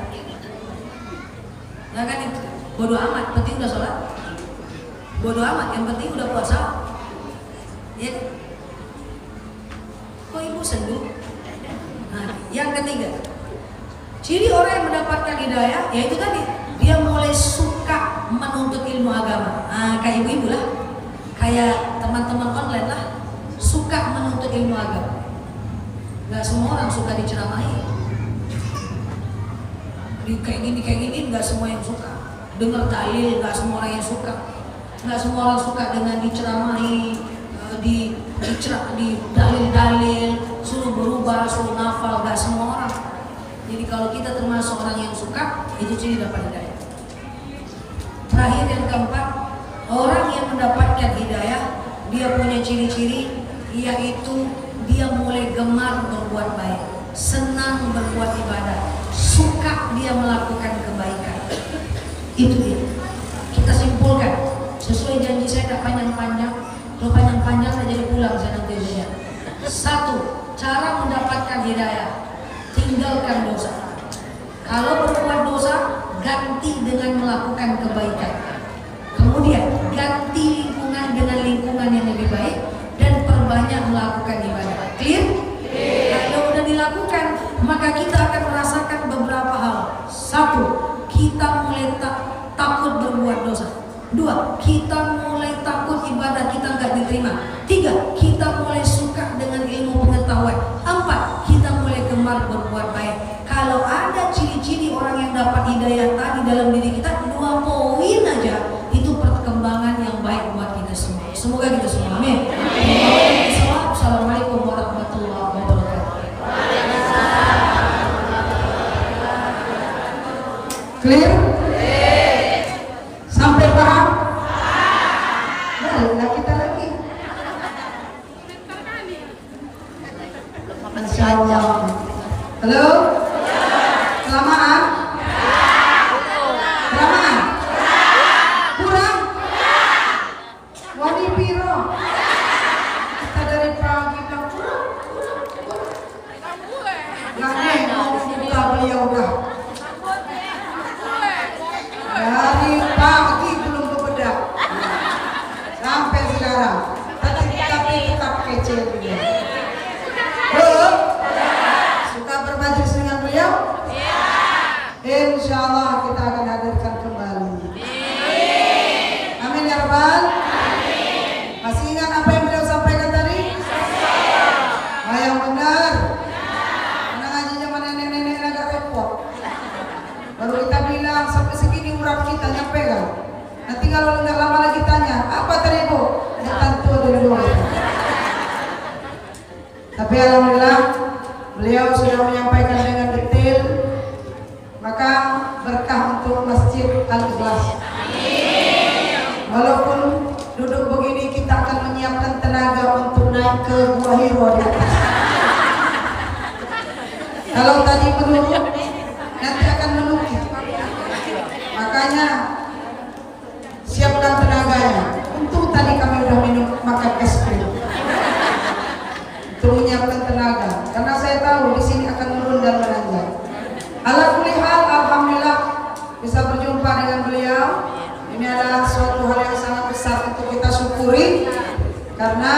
Nggak kan itu. Bodoh amat, penting udah sholat. Bodoh amat, yang penting udah puasa. Ya. Kok ibu sendu? Nah, yang ketiga, ciri orang yang mendapatkan hidayah, yaitu tadi dia mulai suka menuntut ilmu agama. Nah, kayak ibu-ibu lah, kayak teman-teman online lah, suka menuntut ilmu agama. Gak semua orang suka diceramahi. Kayak gini, gak semua yang suka. Dengar dalil, gak semua orang yang suka. Gak semua orang suka dengan diceramahi, di dalil-dalil, suruh berubah, suruh nafal, gak semua orang. Jadi kalau kita termasuk orang yang suka, itu ciri dapat hidayah. Terakhir yang keempat, orang yang mendapatkan hidayah, dia punya ciri-ciri, yaitu dia mulai gemar berbuat baik, senang berbuat ibadah, suka dia melakukan kebaikan. Itu dia. Kita simpulkan, sesuai janji saya tak panjang-panjang. Kalau panjang-panjang saya jadi pulang saya nanti lihat. Satu, cara mendapatkan hidayah, tinggalkan dosa. Kalau berbuat dosa, ganti dengan melakukan kebaikan. Kemudian ganti lingkungan dengan lingkungan yang lebih baik dan perbanyak melakukan ibadah. Clear? Kalau sudah dilakukan, maka kita akan merasakan beberapa hal. Satu, kita mulai takut berbuat dosa. Dua, kita mulai takut ibadah kita nggak diterima. Tiga, kita mulai suka dengan ilmu pengetahuan. Empat, kita mulai gemar berbuat baik. Kalau ada ciri-ciri orang yang dapat hidayah tadi dalam diri kita, 2 poin aja, itu perkembangan yang baik buat kita semua. Semoga kita semua, amin. Assalamualaikum warahmatullahi wabarakatuh. Clear? Sampai paham? Nah, kita lagi. Masya Allah. Halo? Kelamaan? Kelamaan? Kurang? Wani piro? Kita dari pagi bilang kurang. Gak nih, mau buka beliau udah. Dari pagi belum bebedak sampai sekarang, tapi tetap kece dia. Suka bermajlis dengan beliau? Insya Allah kita akan hadirkan kembali. Amin ya Rabbal. Masih ingat apa yang beliau sampaikan tadi? Yang benar. Karena ngaji zaman nenek-nenek agak repot. Baru kita bilang sampai segini urap kita nyampe kan. Nanti kalau nggak lama lagi tanya, apa tadi Bu? Ya tentu dari luar. Tapi alhamdulillah beliau sudah menyampaikan dengan detail. Maka berkah untuk Masjid Al-Ikhlas. Walaupun duduk begini kita akan menyiapkan tenaga untuk naik ke Gua Hiro di atas. Kalau tadi menurun, nanti akan menukik. Makanya siapkan tenaganya. Untung tadi kami udah minum makan es krim. Untuk menyiapkan syukuri karena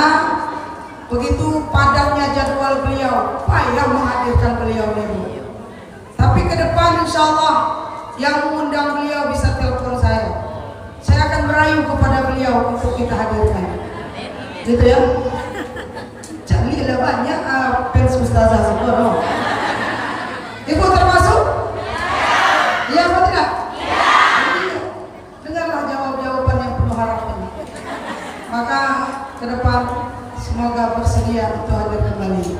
begitu padatnya jadwal beliau, payah menghadirkan beliau ini. Tapi ke depan insya Allah yang mengundang beliau bisa telepon saya. Saya akan merayu kepada beliau untuk kita hadirkan. Gitu ya. Cari lah banyak fans Ustazah semua. Ibu termasuk? Iya atau tidak? Iya. Dengarlah jawaban yang penuh harapan. Maka ke depan semoga bersedia untuk hadir kembali.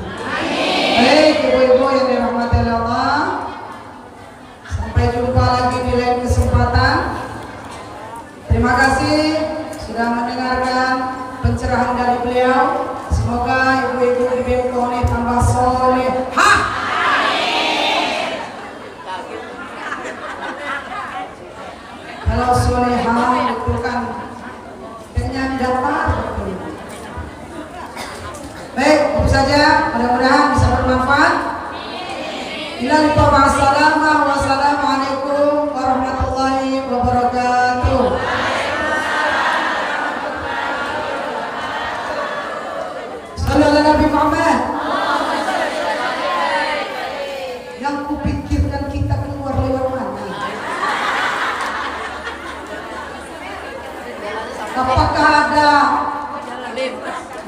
Baik ibu-ibu yang dirahmati Allah, sampai jumpa lagi di lain kesempatan. Terima kasih sudah mendengarkan pencerahan dari beliau. Semoga ibu-ibu di Bengkong tambah soleh. Kalau solehah itu kan penyanyi datar. Baik, itu saja. Mudah-mudahan bisa bermanfaat. Wassalamualaikum warahmatullahi wabarakatuh. Sallallahu Nabi Muhammad. Yang kupikirkan kita keluar lewat mana? Apakah ada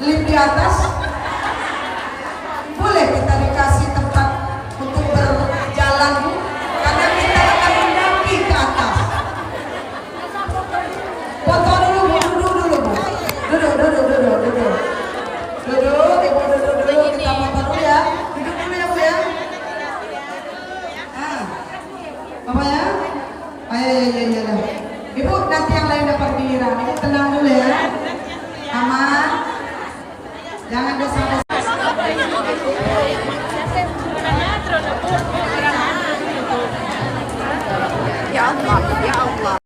lift di atas? Boleh kita dikasih tempat untuk berjalan, karena kita akan mendaki ke atas. Foto dulu Bu, duduk dulu Bu. Duduk. Duduk, Ibu duduk dulu, kita foto dulu ya. Duduk dulu ya Bu ya. Apa ya? Ya. Ibu nanti yang lain dapat giliran. Ibu tenang dulu ya. Aman. Jangan sampai ya Allah.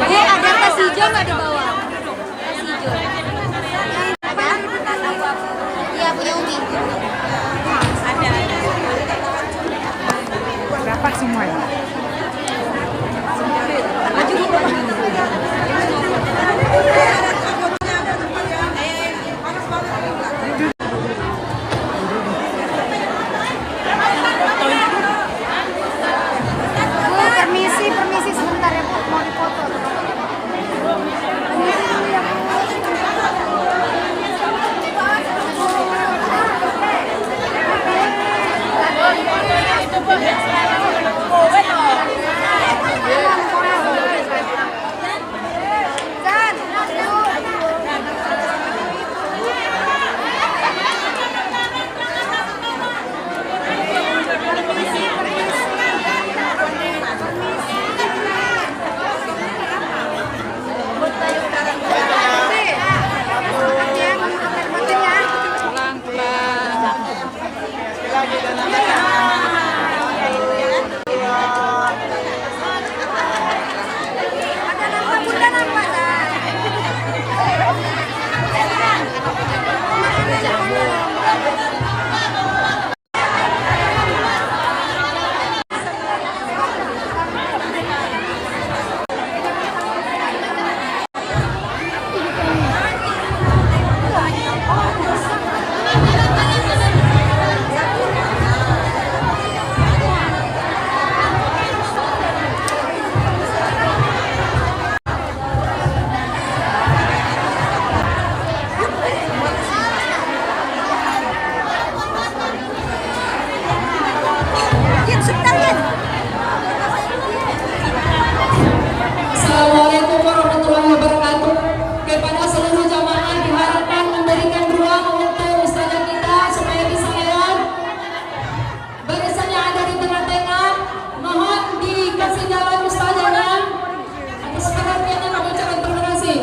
Ada tas hijau nggak di bawah? Tas hijau. Ada? Iya punya Umi. Ada. Berapa semuanya? Permisi sebentar ya Bu, mau dipoto. Assalamualaikum warahmatullahi wabarakatuh. Kepada seluruh jamaah diharapkan memberikan ruang untuk ustazah kita supaya bisa lewat. Barisan yang ada di tengah-tengah, mohon dikasih jalan ustazahnya. Atas perhatiannya kami ucapkan terima kasih.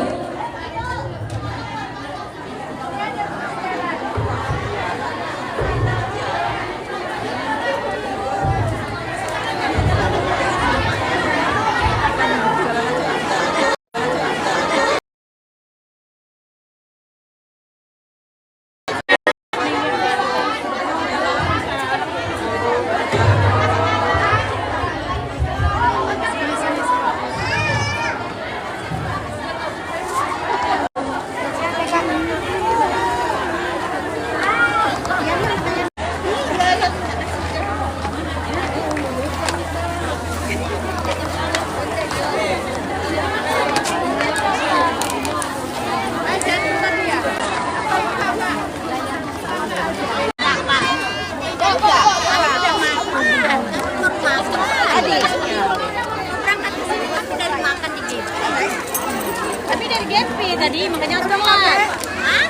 tadi, makanya harus banget. Hah?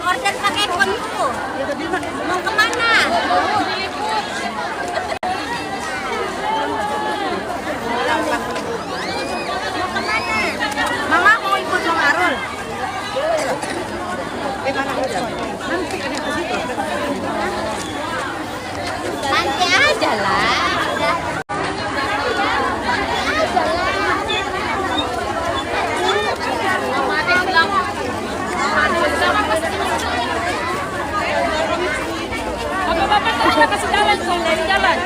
Order pakai handphoneku. Mau kemana? Mama mau ikut Bang Arul. Nanti aja lah. Bapak kasih jalan, kasih jalan.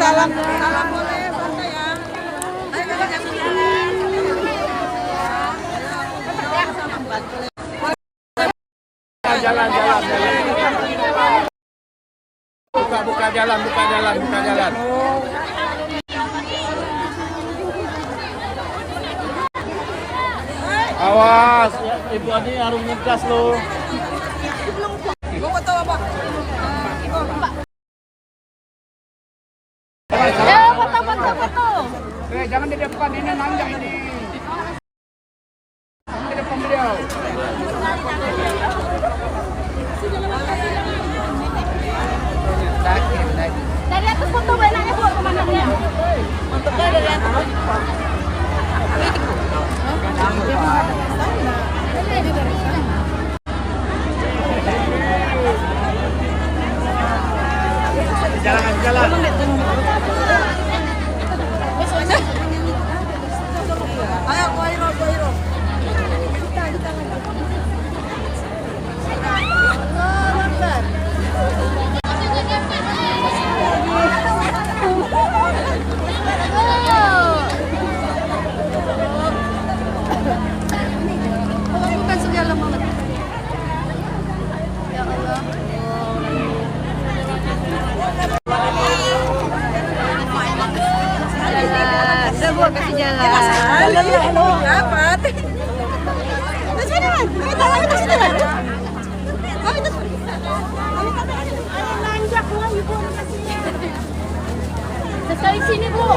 Salam boleh, Bante ya. Jalan. Buka jalan. Awas, ibu ini harus ngegas loh. Foto. Jangan di depan, ini nanjak ini. Di depan beliau. Dari atas foto enaknya buat kemana dia? Mantapnya dari atas. Jalan. Ayo, Koiro. Bukan segala banget. Ya Allah. Sebuah kasih jalan. Apa? Sekali sini Bu. Apa?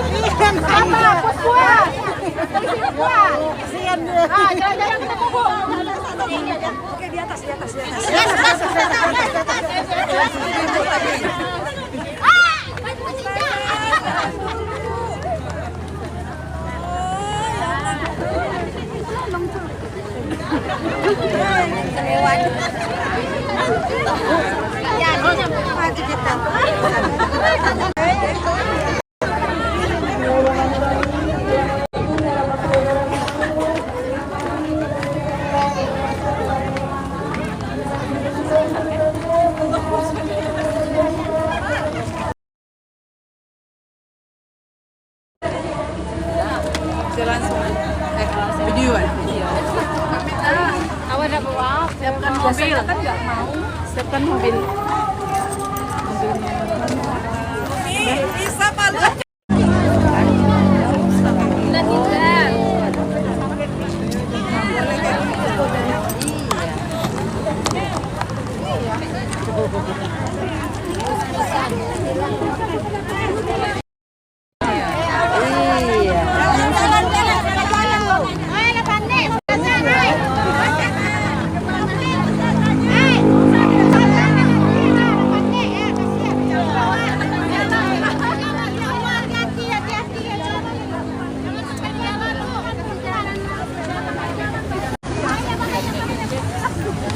Puas. Sekali sini puas. Kasihan dia. Jalan-jalan kita Bu. Oke, di atas. Videoan. Awas ada bawa. Siapkan mobil. Kan nggak mau. Siapkan mobil. Bisa malu.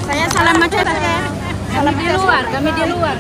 Saya salam macet. Salam di luar, kami di luar.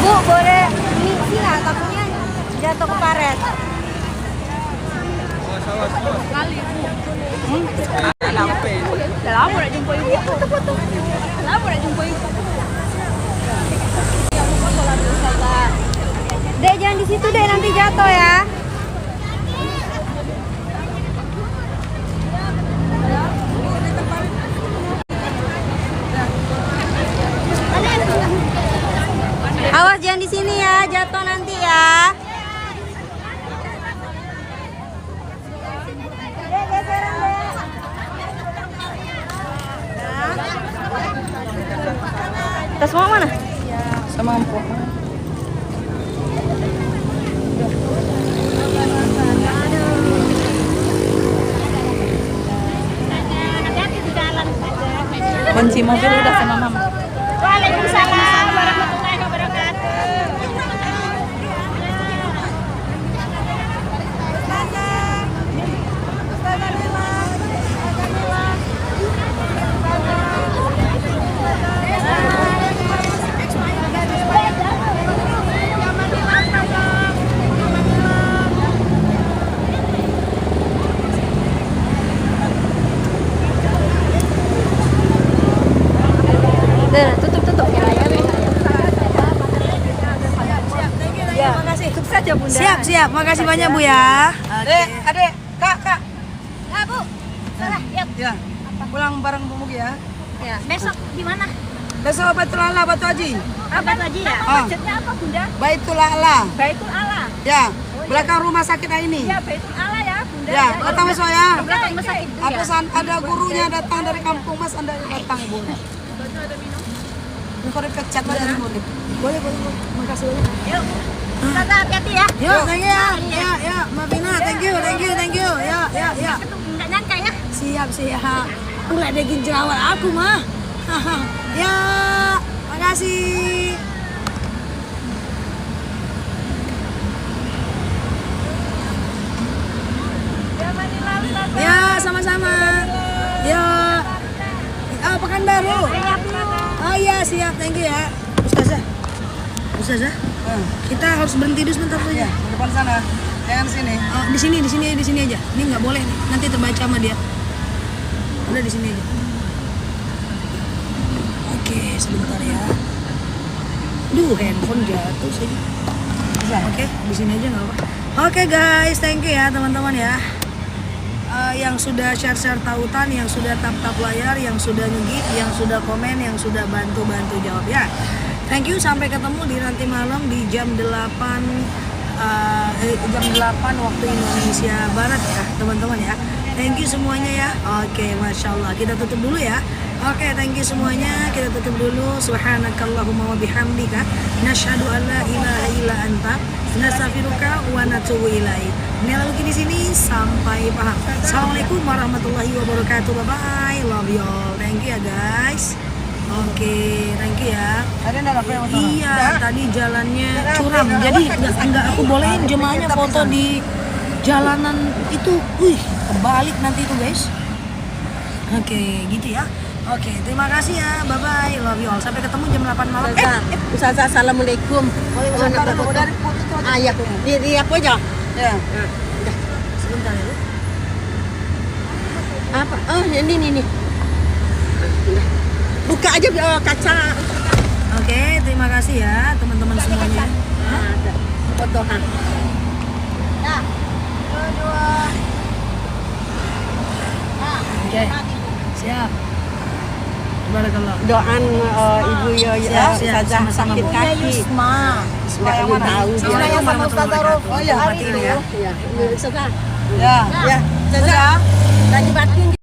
Bu, boleh misi nggak? Takutnya jatuh ke paret. Udah lama udah jumpa ibu. Lama udah jumpa ibu. Dek, jangan di situ deh, nanti jatuh ya. Awas jangan di sini ya, jatuh nanti ya. Dek, geseran dek. Tas mau mana? Sama empuk. Kunci mobil udah sama mama. Waalaikumsalam warahmatullahi wabarakatuh. Tutup. Ya, makasih. Sukses ya, Bunda. Siap. Makasih banyak Bu ya. Adek, Kak. Ya, Bu. Salah, ya. Ya. Pulang bareng Bu Mugi ya. Ya, besok di mana? Besok Baitul Ala Batu Haji. Apa lagi ya? Ah. Masjidnya apa, Bunda? Baitul Ala. Baitul Ala. Ya. Belakang rumah sakit ini. Ya, Baitul Ala ya, Bunda. Ya, datang besok ya. Belakang rumah sakit. Apa ada gurunya datang dari kampung Mas, Anda datang Bu. Engkau dipecat dari murid. Boleh. Makasih banyak. Yuk. Tata, hati-hati ya. Yuk, thank you ya. Ya, Mbak Vina, thank you. Ya. Nggak nyangka ya. Siap. Aku nggak ada jerawat aku mah. Ya, makasih. Ya, sama-sama. Ya. Pekanbaru. Oh iya, siap. Thank you ya. Ustazah. Kita harus berhenti dulu sebentar saja. Di depan sana. Jangan sini. Oh, di sini aja. Ini nggak boleh nih. Nanti terbaca sama dia. Udah di sini aja. Oke, sebentar ya. Duh, handphone jatuh sih. Bisa. Oke, di sini aja nggak apa. Oke guys, thank you ya teman-teman ya. Yang sudah share tautan, yang sudah tap layar, yang sudah nge-give, yang sudah komen, yang sudah bantu jawab ya. Thank you, sampai ketemu di nanti malam di jam 8 waktu Indonesia Barat ya teman-teman ya. Thank you semuanya ya. Oke, Masya Allah. Kita tutup dulu ya. Oke, thank you semuanya. Kita tutup dulu. Subhanakallahumma wa bihamdika nasyhadu an la ilaha illa anta nastaghfiruka wa natubu ilaik. Nela Luki di sini, sampai paham. Assalamualaikum warahmatullahi wabarakatuh. Bye bye. Love you all. Thank you ya guys. Oke, thank you ya. Iya, tadi jalannya curam. Jadi nggak aku bolehin jemaahnya foto di jalanan itu. Wih, kebalik nanti itu guys. Oke, gitu ya. Oke, terima kasih ya. Bye bye. Love you all. Sampai ketemu jam 8 malam. Ustazah, assalamualaikum. Ayah, di apa aja? Ya. Sebentar ya. Apa? Oh, ini. Buka aja kaca. Oke, terima kasih ya teman-teman semuanya. Ada foto ha. Nah, dua. Oke. Siap. Barakallah. Doan ibu ya Siap, Ustazah sama-sama, sakit Bu. kaki. Nggak Yang mana? tahu dia. Yang sama Ustazah Rof. Oh iya, Iya, Ustazah. Ya. Ya, Ustazah. Tadi batin